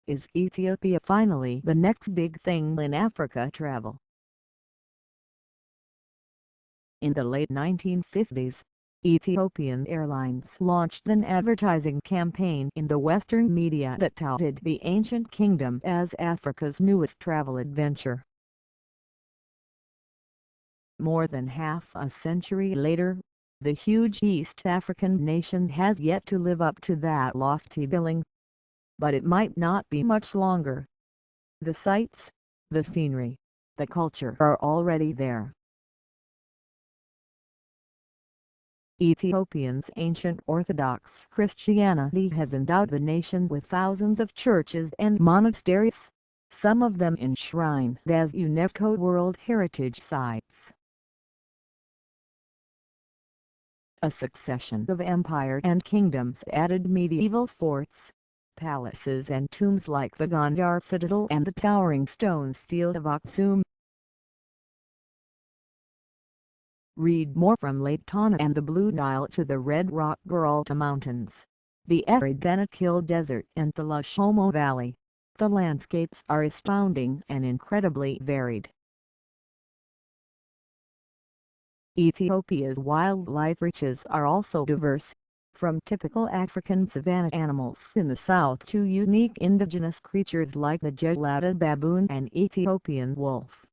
Is Ethiopia finally the next big thing in Africa travel? In the late 1950s, Ethiopian Airlines launched an advertising campaign in the Western media that touted the ancient kingdom as Africa's newest travel adventure. More than half a century later, the huge East African nation has yet to live up to that lofty billing. But it might not be much longer. The sights, the scenery, the culture are already there. Ethiopia's ancient Orthodox Christianity has endowed the nation with thousands of churches and monasteries, some of them enshrined as UNESCO World Heritage Sites. A succession of empire and kingdoms added medieval forts, palaces and tombs like the Gondar citadel and the towering stone stele of Axum. Read more from Lake Tana and the Blue Nile to the red rock Gheralta Mountains, the arid Danakil Desert and the lush Omo Valley. The landscapes are astounding and incredibly varied. Ethiopia's wildlife riches are also diverse, from typical African savanna animals in the south to unique indigenous creatures like the Gheralta baboon and Ethiopian wolf.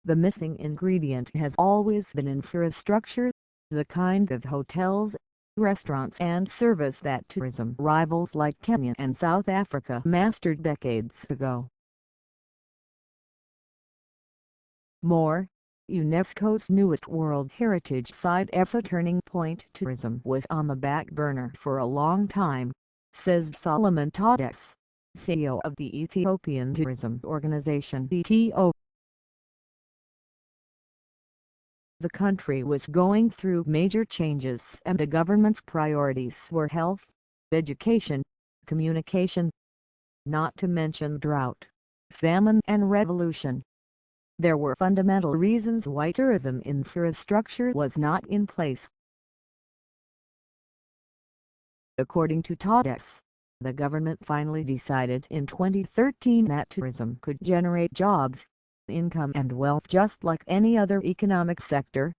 The missing ingredient has always been infrastructure, the kind of hotels, restaurants and service that tourism rivals like Kenya and South Africa mastered decades ago. More, UNESCO's newest World Heritage SitesA turning point tourism was on the back burner for a long time, says Solomon Tadesse, CEO of the Ethiopian Tourism Organization (ETO). The country was going through major changes and the government's priorities were health, education, communication, not to mention drought, famine and revolution. There were fundamental reasons why tourism infrastructure was not in place. According to Tadesse, the government finally decided in 2013 that tourism could generate jobs, income and wealth just like any other economic sector.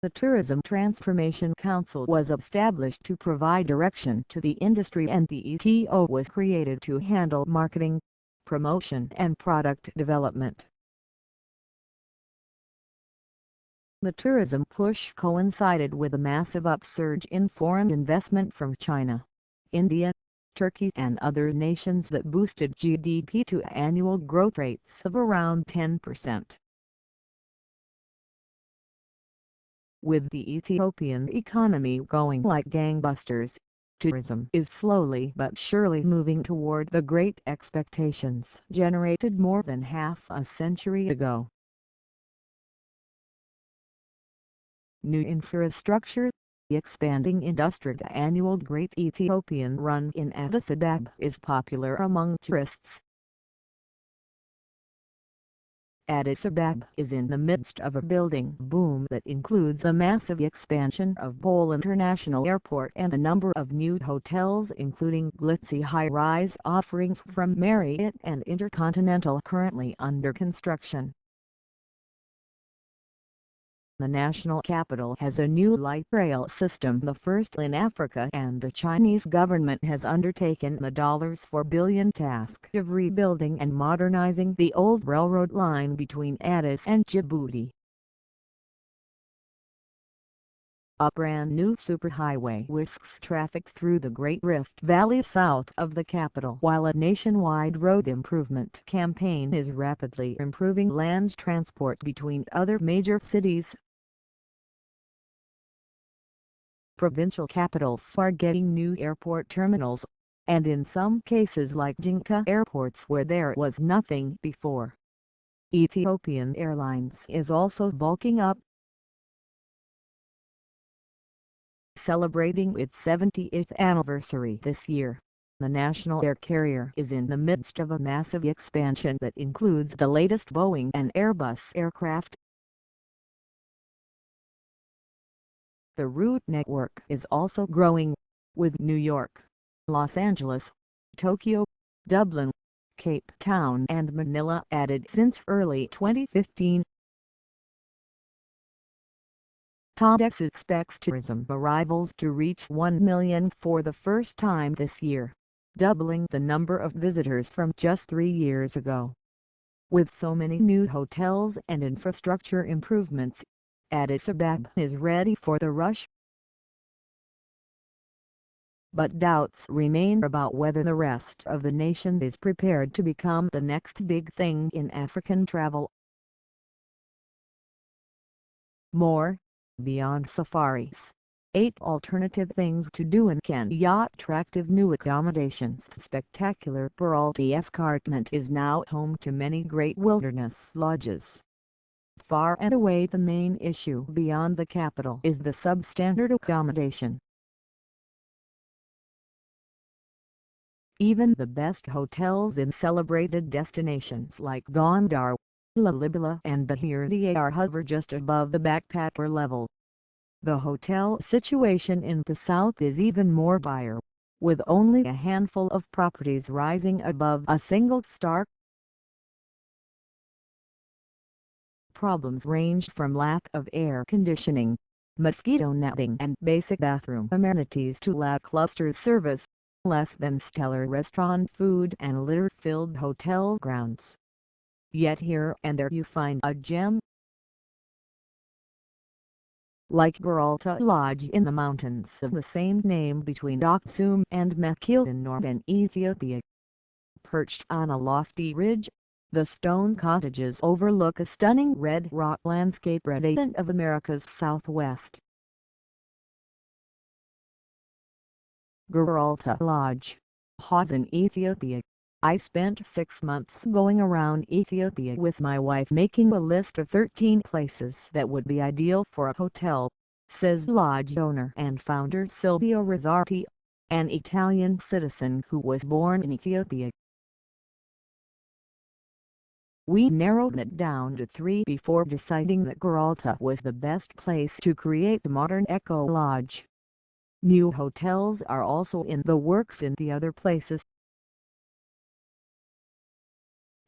The Tourism Transformation Council was established to provide direction to the industry and the ETO was created to handle marketing, promotion and product development. The tourism push coincided with a massive upsurge in foreign investment from China, India, Turkey and other nations that boosted GDP to annual growth rates of around 10%. With the Ethiopian economy going like gangbusters, tourism is slowly but surely moving toward the great expectations generated more than half a century ago. New infrastructure, the expanding industry. The annual Great Ethiopian Run in Addis Ababa is popular among tourists. Addis Ababa is in the midst of a building boom that includes a massive expansion of Bole International Airport and a number of new hotels including glitzy high-rise offerings from Marriott and InterContinental currently under construction. The national capital has a new light rail system, the first in Africa, and the Chinese government has undertaken the $4 billion task of rebuilding and modernizing the old railroad line between Addis and Djibouti. A brand new superhighway whisks traffic through the Great Rift Valley south of the capital, while a nationwide road improvement campaign is rapidly improving land transport between other major cities. Provincial capitals are getting new airport terminals, and in some cases like Jinka airports where there was nothing before. Ethiopian Airlines is also bulking up, celebrating its 70th anniversary this year. The national air carrier is in the midst of a massive expansion that includes the latest Boeing and Airbus aircraft. The route network is also growing, with New York, Los Angeles, Tokyo, Dublin, Cape Town and Manila added since early 2015. Tadesse expects tourism arrivals to reach 1 million for the first time this year, doubling the number of visitors from just 3 years ago. With so many new hotels and infrastructure improvements, Addis Ababa is ready for the rush. But doubts remain about whether the rest of the nation is prepared to become the next big thing in African travel. More, beyond safaris, 8 alternative things to do in Kenya. Attractive new accommodations. Spectacular Gheralta Escarpment is now home to many great wilderness lodges. Far and away the main issue beyond the capital is the substandard accommodation. Even the best hotels in celebrated destinations like Gondar, Lalibela and Bahir.The are hover just above the backpacker level. The hotel situation in the south is even more dire, with only a handful of properties rising above a single star. Problems ranged from lack of air conditioning, mosquito netting and basic bathroom amenities to lackluster service, less than stellar restaurant food and litter-filled hotel grounds. Yet here and there you find a gem. Like Gheralta Lodge in the mountains of the same name between Axum and Mekelle in northern Ethiopia. Perched on a lofty ridge, the stone cottages overlook a stunning red rock landscape radiant of America's southwest. Gheralta Lodge, Haz in Ethiopia. I spent 6 months going around Ethiopia with my wife making a list of 13 places that would be ideal for a hotel, says lodge owner and founder Silvio Rizzardi, an Italian citizen who was born in Ethiopia. We narrowed it down to 3 before deciding that Gheralta was the best place to create a modern eco-lodge. New hotels are also in the works in the other places.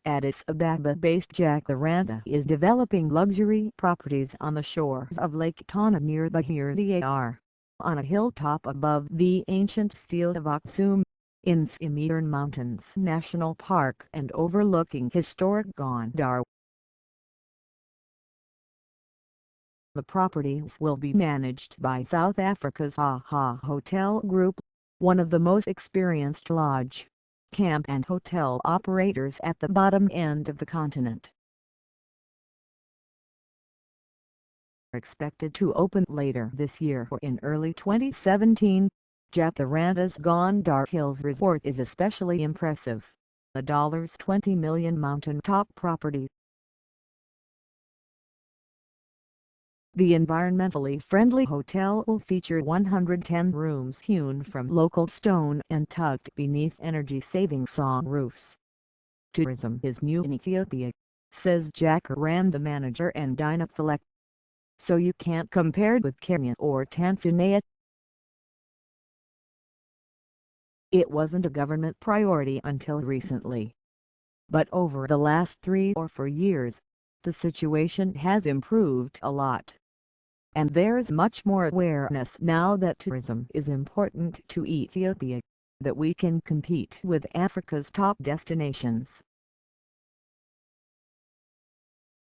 Addis Ababa-based Gheralta is developing luxury properties on the shores of Lake Tana near Bahir Dar, on a hilltop above the ancient stele of Axum, in Ethiopian Mountains National Park and overlooking historic Gondar. The properties will be managed by South Africa's AHA Hotel Group, one of the most experienced lodge, camp and hotel operators at the bottom end of the continent. Expected to open later this year or in early 2017, Gheralta's Gondar Hills Resort is especially impressive. The $20 million mountaintop property. The environmentally friendly hotel will feature 110 rooms hewn from local stone and tucked beneath energy-saving sawn roofs. Tourism is new in Ethiopia, says Gheralta manager and Danakil. So you can't compare with Kenya or Tanzania. It wasn't a government priority until recently. But over the last 3 or 4 years, the situation has improved a lot. And there's much more awareness now that tourism is important to Ethiopia, that we can compete with Africa's top destinations.